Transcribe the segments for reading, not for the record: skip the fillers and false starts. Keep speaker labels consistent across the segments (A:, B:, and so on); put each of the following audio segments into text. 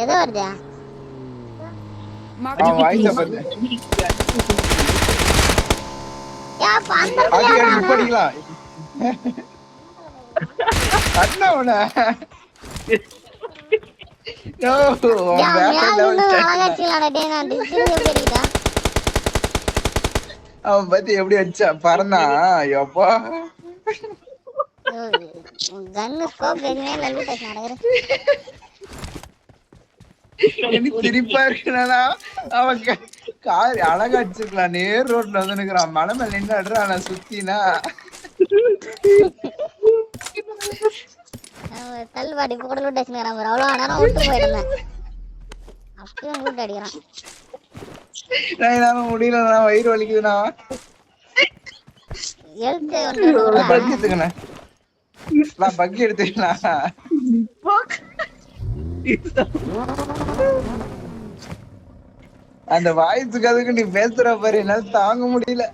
A: எதோ வருது
B: வாய்ஸ பத்தி படிக்கலாம் அண்ணா உன அவன் பத்தி எப்படி வச்சா பறந்தா எப்பா சிரிப்பா இருக்குனா அவன் கார் அழகா அடிச்சிருக்கலாம். நேர் ரோட்ல வந்து நிக்கிறான், மலை மேல நின்று அடுறான். நான் சுத்தினா
A: தள்ளுபாடி கூட லூட் அடிச்சுக்கிறான். அவ்வளோ நேரம் விட்டு போயிருந்தேன், அப்பயும் லூட் அடிக்கிறான்.
B: நான் முடியல, நான் வயிறு வலிக்குதுண்ணா. பக்கி எடுத்துக்கண்ணே, நான் பக்கி எடுத்துக்கலாம். அந்த வாய்ஸுக்கு அதுக்கு நீ பேசுற பாரு, என்னால தாங்க முடியல.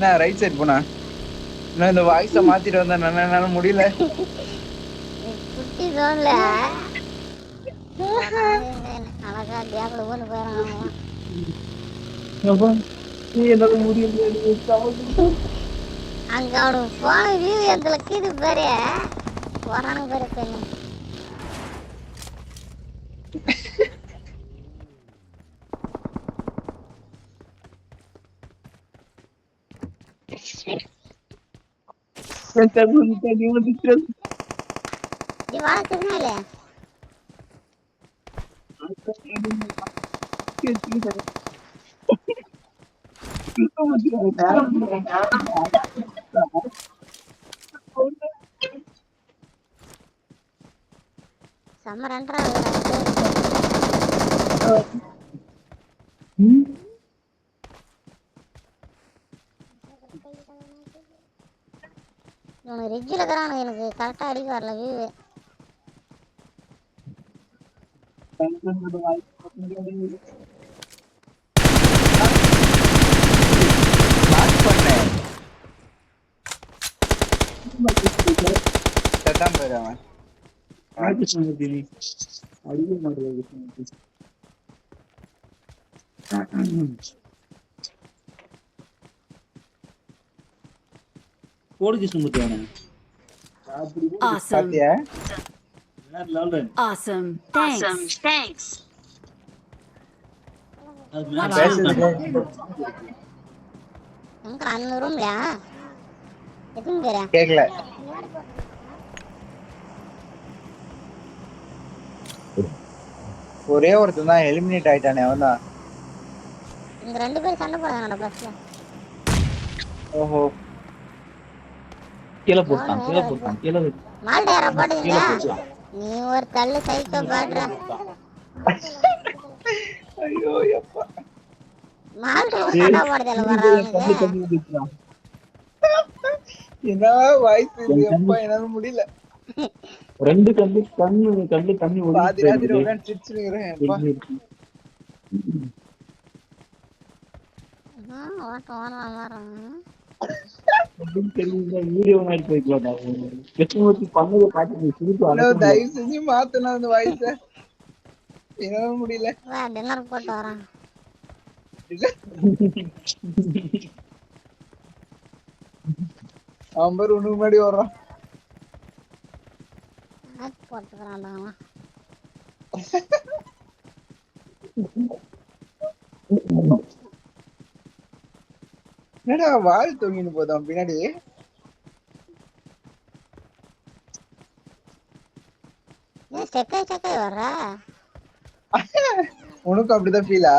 B: நான் ரைட் சைடு போனா நான் இந்த வாய்ஸ மாத்திட்டு வந்தேன், என்னால முடியல.
A: அழகா கேப்ல போன்னு போயிடறான். அங்க அவனுக்கு போன வியூ எந்த லக்கிது பாரு, போறானுங்க பாரு பெண்ணு. ரிட்ஜில் இருக்கிறானு எனக்கு கரெக்டாக அடிக்க வரல வியூ.
C: Awesome. Awesome. Thanks.
A: அந்த ரூம்ல எத்தனை பேரா
B: கேக்கல. ஒரே ஒருத்தன் தான் எலிமினேட் ஆயிட்டானே, அவன் தான்.
A: இந்த ரெண்டு பேரும் சண்டை போடுறாங்கடா பஸ்ல.
B: ஓஹோ,
D: கீழ போட்டான் கீழ
A: மால்டேரா போடுங்க. நீ ஒரு தள்ளு சைக்கோ பாடுற.
B: ஐயோ அப்பா,
A: மால்டேரா சண்டை போடுதல வராங்க.
B: என்ன வாய்ஸ் இது அப்பா, என்னால முடியல.
D: ரெண்டு கண்ணு தண்ணி
B: பாதி ராத்திரி உட்கார்ந்து சிரிச்சுக்கிறேன் அப்பா. தயவு செஞ்சு மாத்தணும் அந்த வாய்ஸ, என்னால முடியல.
A: டின்னர் போட்டு வரான்.
B: அவன் பேர் உனக்கு முன்னாடி வர்றான்.
A: போட்டுக்கிறான்டா
B: என்னடா வால் தொங்கின்னு போதான் பின்னாடி.
A: செக்காய் வர்ற
B: உனக்கு அப்படிதான் ஃபீலா?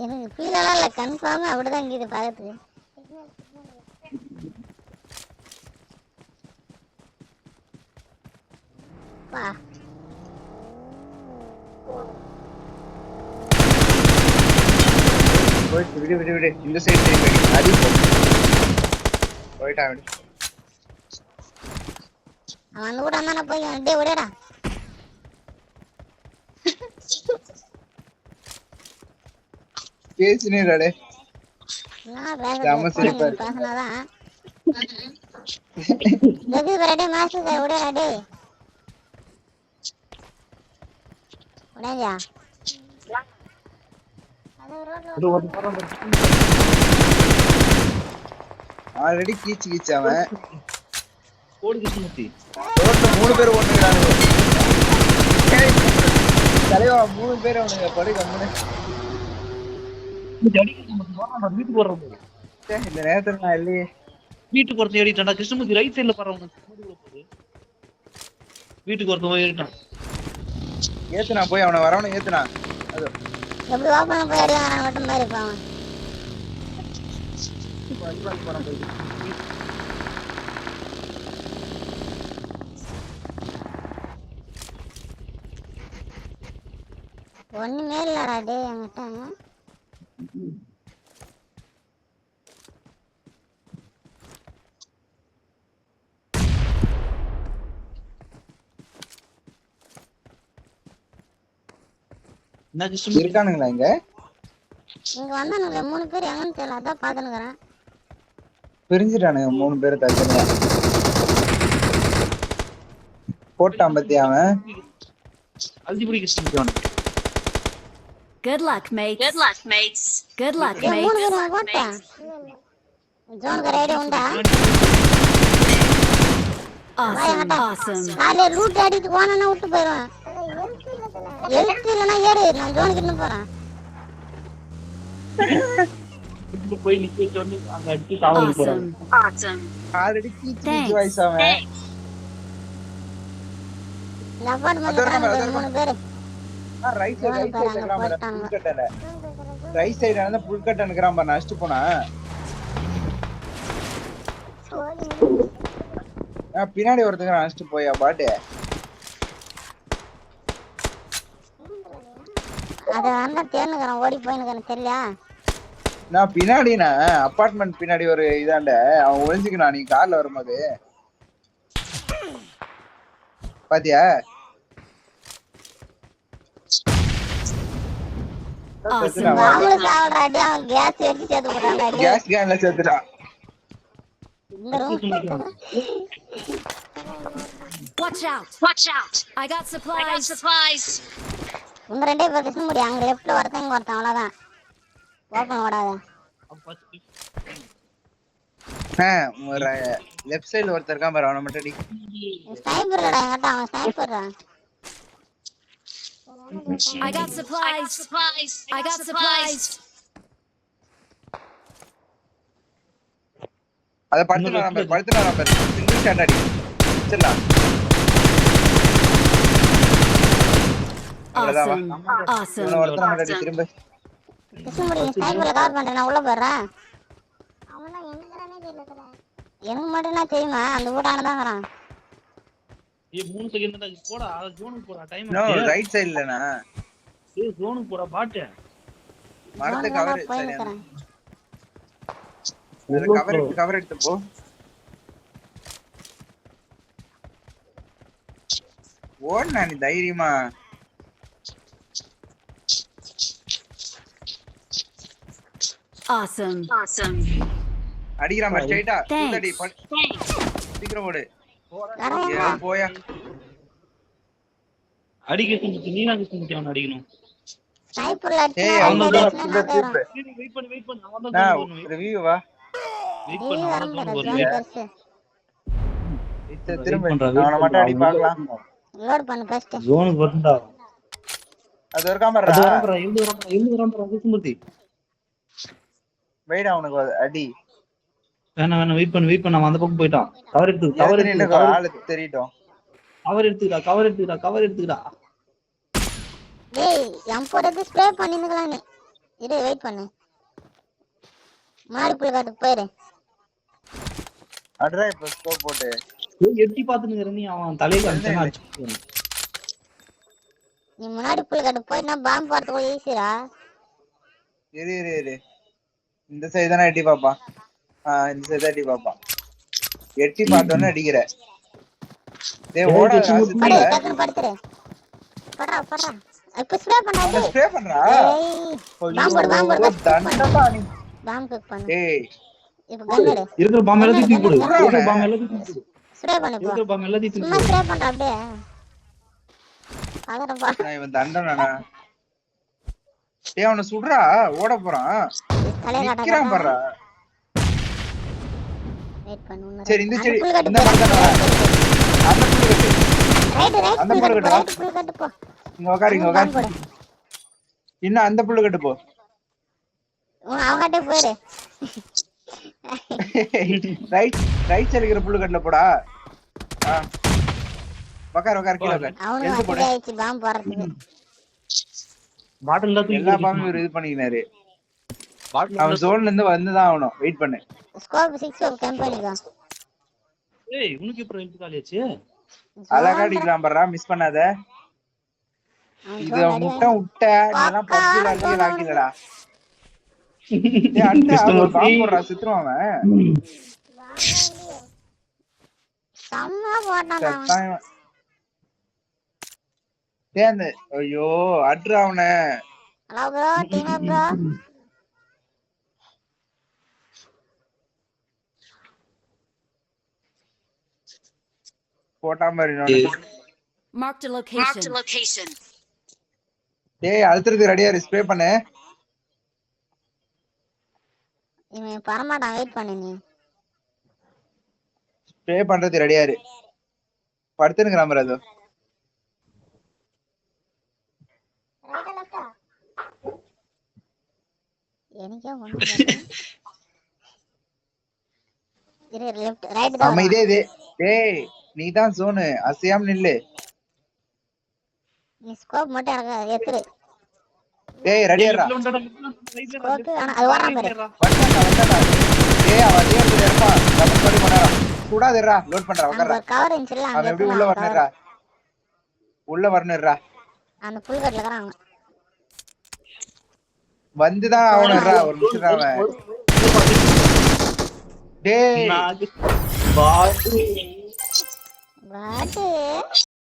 A: எனக்கு ஃபீலெல்லாம் இல்லை, கன்ஃபார்ம் அப்படிதான் இங்கே பார்க்கறதுக்கு.
B: போயிட்டு விடு விடு விடு இந்த சைடு திரும்பி அடி போயிட்டான் விடு
A: அவன் அந்த கூட தானே போய் டேய் விடடா
B: பேசினேடா
A: நான்
B: செம சிரிப்பா இருக்கு.
A: பேசினாதான் ஜெகி ரெடி மாஸ்டர் விடடா டேய் விடாதா அது ரோட்ல
B: ஆல்ரெடி கீச்சு அவன்
D: கோடு கிருஷ்ணமூர்த்தி
B: ரோட்ல 3 பேர் ஓடுறாங்க தலைவா 3 பேர் அவனுங்க படி கம்முனு
D: வீட்டுக்கு வர்றவங்க
B: இந்த நேரத்துல நான் இல்லையே
D: வீட்டுக்கு ஒருத்தன் ஏறிட்டான்டா கிருஷ்ணமூர்த்தி ரைட் சைடுல பாருங்க வீட்டுக்கு ஒருத்தன் ஏறிட்டான்
B: ஏத்துனா போய் அவனை வரவனை ஏத்துனா அது
A: எப்படி ஓபன் போய் அடி வாங்குறான் மட்டும் மாதிரி இருப்பான் ஒண்ணுமே இல்லடா டேய் என்கிட்ட
D: என்ன கிருஷ்ணமூர்த்தி
B: இருக்கானுங்களா இங்க
A: இங்க வந்தானுங்க 3 பேர் எங்கன்னு தெரியல அதான் பாத்துனுக்குறேன்
B: பிரிஞ்சிட்டானுங்க 3 பேர் தனியா போட்டான் பத்தி அவன்
D: அல்ஜிபுரி கிருஷ்ணமூர்த்தி அவன்
C: Good luck, mates. Good luck, mates. Good luck,
A: ஏய் 3
C: mates.
A: பேர் போட்டேன் ஜோனுக்கு ரெடி உண்டா
C: Awesome, awesome.
A: காலையில ரூட் அடிட்டு போனா விட்டு போயிடுவேன் எழுத்து இல்லைன்னா ஏறு நான் ஜோனுக்கு இன்னும் போறேன்
D: போய் நிக்க சொல்லி அங்க அடிச்சு காவலுக்கு போறாங்க
C: Awesome. Awesome.
B: ஆல்ரெடி கீச்சு
C: Thanks.
B: வாய்ஸ் அவன்
A: இந்த அப்பார்ட்மெண்ட்ல 3 பேர்
B: ரைட் சைடு புல் கட்டல ரைட் சைடு ஆனத புல் கட்ட நிக்கறான் பாரு நஷ்ட் போனா பின்னாடி ஒருத்தங்க நஷ்ட் போயா பாட்டு
A: அத வந்தா தேனுக்குறேன் ஓடி போயினுக்குறேன் தெரியலையா
B: நான் பின்னாடினா அபார்ட்மெண்ட் பின்னாடி ஒரு இதாண்ட அவன் ஒளிஞ்சுக்கனா நீ கார்ல வரும்போது பாத்தியா
C: Awesome.
A: மாமூல சாவறாடி அவன் கேஸ் எடுத்து சேர்த்து போறான்டா
B: கேஸ் கேன்ல சேர்த்துட்டான்
A: இந்த room
C: Watch out. Watch out. I got supplies. I got supplies.
A: உங்க ரெண்டே பேர் கிருஷ்ண முடியும் அங்க லெஃப்ட்ல ஒருத்தங்க ஒருத்தன் அவ்வளவுதான் ஓபன் ஓடாத
B: ஒரு லெஃப்ட் சைடுல ஒருத்தர் இருக்கான் பாரு அவனை மட்டும் அடி
A: ஸ்னைப்பர்டா எங்கடா அவன் ஸ்னைப்பர்டா
C: I got supplies. I got supplies.
B: அத படுத்துனா நம்ம சிங்கிள் ஷாட் அடி செல்லாம்
C: Awesome. Awesome.
B: இவன ஒருத்தன மட்டும் அடி திரும்ப
A: கிருஷ்ண முடியும் ஸ்னைப்பர்ல கவர் பண்றேன் நான் உள்ள போறேன் அவனா எங்கறானே தெரியலடா எனக்கு மட்டும் நான் தெரியுமா அந்த ஊடான தான் வரான்
D: ஏய் 3 செகண்ட் தான் போடா ஜோனுக்கு போடா டைம்
B: நோ ரைட் சைடுலனா
D: ஏய் ஜோனுக்கு போடா பாட்டு
B: மரத்தை கவர்
A: போயினுக்குறேன்
B: கவர் எடுத்து போ ஓடுனா நீ தைரியமா
C: Awesome. Awesome.
B: அடிக்கிறான் ஸ்ட்ரைட்டா சுத்தடி
C: Thanks.
B: சீக்கிரம் ஓடு
A: வரேன்டா
B: போயா
D: அடிக்க நீனா கிருஷ்ணமூர்த்தி அவன் அடிக்கணும்
A: ஸ்னைப்பர்ல அடிச்சு
B: ஏய்
A: அவன்
B: அவனுக்கு
A: அடிச்சு
D: வெயிட் பண்ணு அவன் தான்
B: நான் ரிவ்யூ வா
D: வெயிட்
A: நீ
D: பண்ணு
A: வரண்டா
D: அவன்
A: ஜோன் பெருசு
B: திரும்ப அவன மட்டும் அடி பார்க்கலாம்
A: லோட் பண்ணு ஃபர்ஸ்ட்
D: ஜோனுக்கு வரண்டா
B: அது ஒரு காமரா
D: அது வரண்டா எழுந்து வரண்டா கிருஷ்ணமூர்த்தி
B: வெயிட் அவனுக்கு அடி
D: வேணா வெயிட் பண்ணு அவன் அந்த பக்கம் போய்ட்டான் கவர் எடுத்து
B: ஆளு தெரியட்டும்
D: கவர் எடுத்துடா
A: டேய் M4 எடுத்து ஸ்ப்ரே பண்ணினுக்கலாம் நீ இரு வெயிட் பண்ணு மாடி புள்ள காட்டுக்கு போயிரு
B: அட்ரா இப்ப ஸ்கோப் போட்டு
D: எட்டி பாத்துனுங்கற நீ அவன் தலையில அடிச்சானா அடிச்சு
A: நீ முன்னாடி புல் கட்டு போயினா பாம்பு போறதுக்கு ஈஸிடா.
B: இரு இந்த சைடு தானே எட்டி பாப்பா. இந்த சைடு எட்டி பாப்பா. எட்டி பார்த்தோன்னே அடிக்கிற. டேய் ஓடாதடா சித்தில.
A: டக்குனு படுத்துரு. படுறா. இப்ப ஸ்ப்ரே பண்ணாதே.
B: ஸ்ப்ரே பண்றா.
A: பாம்பு
B: தண்டமா நீ.
A: பாம்பு குக் பண்ணு.
B: டேய்
A: இப்ப கன் எடு.
D: இருக்கிற பாம்பு எல்லாத்தையும் தூக்கி போடு. இருக்கிற பாம்பு எல்லாத்தையும் தூக்கி போடு.
A: ஸ்ப்ரே பண்ணு போ.
D: இருக்கிற பாம்பு எல்லாத்தையும் தூக்கி
A: சும்மா
D: போடு.
A: ஸ்ப்ரே பண்ற அப்படியே. அதடா
B: நான் இவன் தண்டனானா. டேய் அவனை சுடுறா ஓட போறான்.
A: தலைய காட்ட.
B: நிக்கிறான் பாறா.
A: வெயிட் பண்ணு.
B: சரி இந்த சரி
A: புல் கட்டு.
B: இந்த மரத்துல வா. அந்த புல் கட்டு.
A: ரைட்
B: அந்த புல் கட்டு.
A: ரைட் புல் கட்டு போ.
B: இங்க உட்காரு. இன்னும் அந்த புல் கட்டு போ.
A: அவங்ககிட்ட போயிரு.
B: ரைட் சைடு இருக்கிற புல் கட்டுல போடா. உட்காரு கீழ உட்காரு.
A: அவனும்
B: எடுத்து போடு.
A: வசதியாயிடுச்சு பாம்பு போறதுக்கு.
D: பாட்டில் தூக்கி
B: எல்லா
D: போடு.
B: பாம்பும் இவர் இது பண்ணிக்கினாரு.
D: பாட்டில்
B: அவன் ஜோன்ல இருந்து வந்துதான் ஆகணும். வெயிட் பண்ணு.
A: ஸ்கோப் 6 கம்பெனிக்கு.
D: ஏய் உனக்கு எப்படி ஹெல்த் காலியாச்சு?
B: அழகா அடிக்கலாம் பாறா மிஸ் பண்ணாத. இத முட்டை விட்ட நீலாம் பப்ஜில அடிக்கல ஆக்கிடடா. டேய் அண்ணா ஒரு பாம்பு போடுறா சித்ரம் அவன்.
A: செம்ம போட்டான்.
B: செத்தான் இவன். டேய் அந்த ஐயோ அட்ரா அவனை.
A: Hello bro team bro.
B: போட்டா மாதிரி நானு.
C: Marked a location.
B: டேய் அழுத்துறதுக்கு ரெடியா ஸ்ப்ரே பண்ணு.
A: இவன் பரமாட்டான் வெயிட் பண்ணு நீ.
B: ஸ்ப்ரே பண்றது ரெடியா இரு. படுத்துங்கற மாதிரி அது.
A: எனக்கே ஒண்ணு இரு லெஃப்ட் ரைட் தான்.
B: அமைதியே இது. டேய் நீ தான் ஜோன் அசையாம நில்லு.
A: நீ ஸ்கோப் மட்டும் எனக்கு ஏத்துரு.
B: டேய் ரெடியாடா.
A: ஸ்கோப் அது வராம பாரு.
B: வந்தடா. டேய் அவ அதே இடத்துல இருப்பான். டபுள் பண்ணி போறா. கூடாதேடா லோட் பண்றா உட்கார்றா.
A: அந்த கவர் இன்ச்ல
B: அவன் எப்படி உள்ள வரணும்டா. உள்ள வரணும்டா.
A: அந்த புல் கட்ல இருக்கறாங்க.
B: வந்துதான் அவனடா ஒரு நிமிஷம் அவன். டேய்
D: பாட்டு
A: வாட்